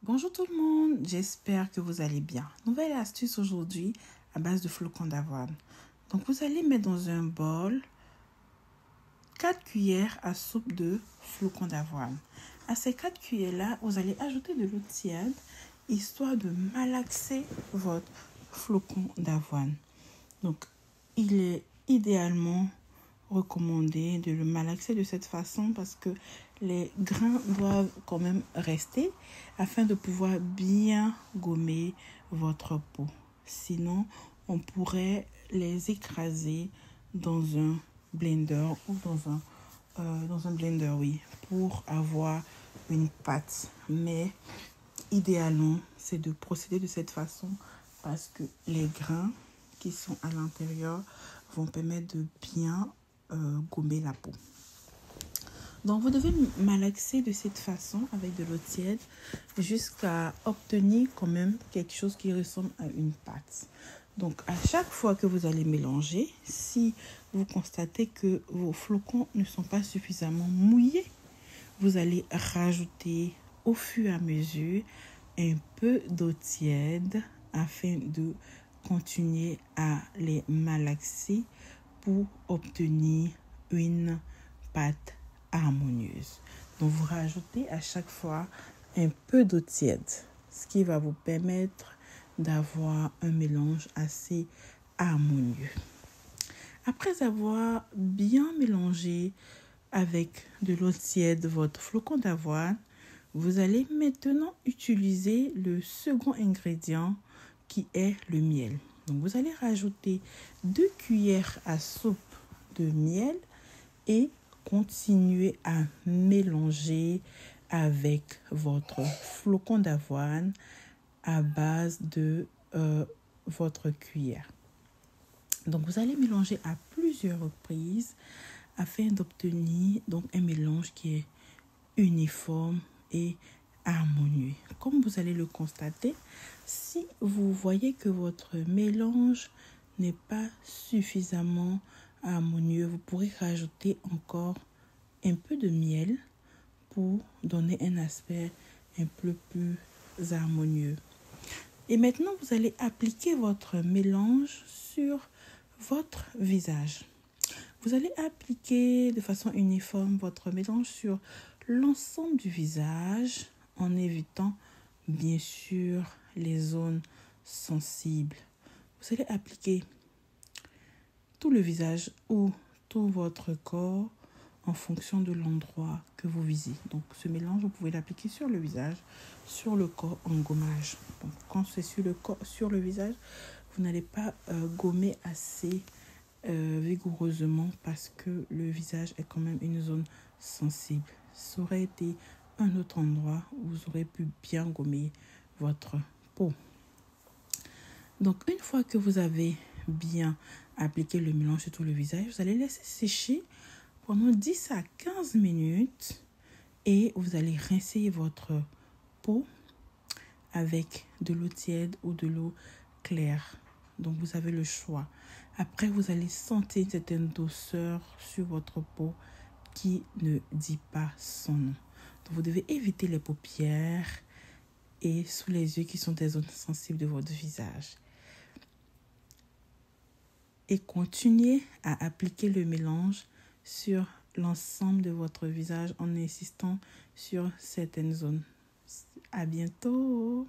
Bonjour tout le monde, j'espère que vous allez bien. Nouvelle astuce aujourd'hui à base de flocons d'avoine. Donc vous allez mettre dans un bol 4 cuillères à soupe de flocons d'avoine. À ces 4 cuillères-là, vous allez ajouter de l'eau tiède histoire de malaxer votre flocon d'avoine. Donc il est idéalement recommandé de le malaxer de cette façon parce que les grains doivent quand même rester afin de pouvoir bien gommer votre peau. Sinon, on pourrait les écraser dans un blender ou dans un blender, oui, pour avoir une pâte. Mais idéalement, c'est de procéder de cette façon parce que les grains qui sont à l'intérieur vont permettre de bien gommer la peau. Donc, vous devez malaxer de cette façon avec de l'eau tiède jusqu'à obtenir quand même quelque chose qui ressemble à une pâte. Donc, à chaque fois que vous allez mélanger, si vous constatez que vos flocons ne sont pas suffisamment mouillés, vous allez rajouter au fur et à mesure un peu d'eau tiède afin de continuer à les malaxer pour obtenir une pâte harmonieuse. Donc, vous rajoutez à chaque fois un peu d'eau tiède, ce qui va vous permettre d'avoir un mélange assez harmonieux. Après avoir bien mélangé avec de l'eau tiède votre flocon d'avoine, vous allez maintenant utiliser le second ingrédient qui est le miel. Donc, vous allez rajouter 2 cuillères à soupe de miel et continuer à mélanger avec votre flocon d'avoine à base de votre cuillère. Donc, vous allez mélanger à plusieurs reprises afin d'obtenir donc un mélange qui est uniforme et harmonieux. Comme vous allez le constater, si vous voyez que votre mélange n'est pas suffisamment harmonieux, vous pourrez rajouter encore un peu de miel pour donner un aspect un peu plus harmonieux. Et maintenant, vous allez appliquer votre mélange sur votre visage. Vous allez appliquer de façon uniforme votre mélange sur l'ensemble du visage en évitant bien sûr les zones sensibles. Vous allez appliquer tout le visage ou tout votre corps en fonction de l'endroit que vous visez. Donc, ce mélange, vous pouvez l'appliquer sur le visage, sur le corps en gommage. Donc, quand c'est sur le visage, vous n'allez pas gommer assez vigoureusement parce que le visage est quand même une zone sensible. Ça aurait été un autre endroit où vous aurez pu bien gommer votre peau. Donc, une fois que vous avez bien appliqué le mélange sur tout le visage, vous allez laisser sécher pendant 10 à 15 minutes et vous allez rincer votre peau avec de l'eau tiède ou de l'eau claire. Donc, vous avez le choix. Après, vous allez sentir une certaine douceur sur votre peau qui ne dit pas son nom. Donc, vous devez éviter les paupières et sous les yeux qui sont des zones sensibles de votre visage. Et continuez à appliquer le mélange sur l'ensemble de votre visage en insistant sur certaines zones. À bientôt!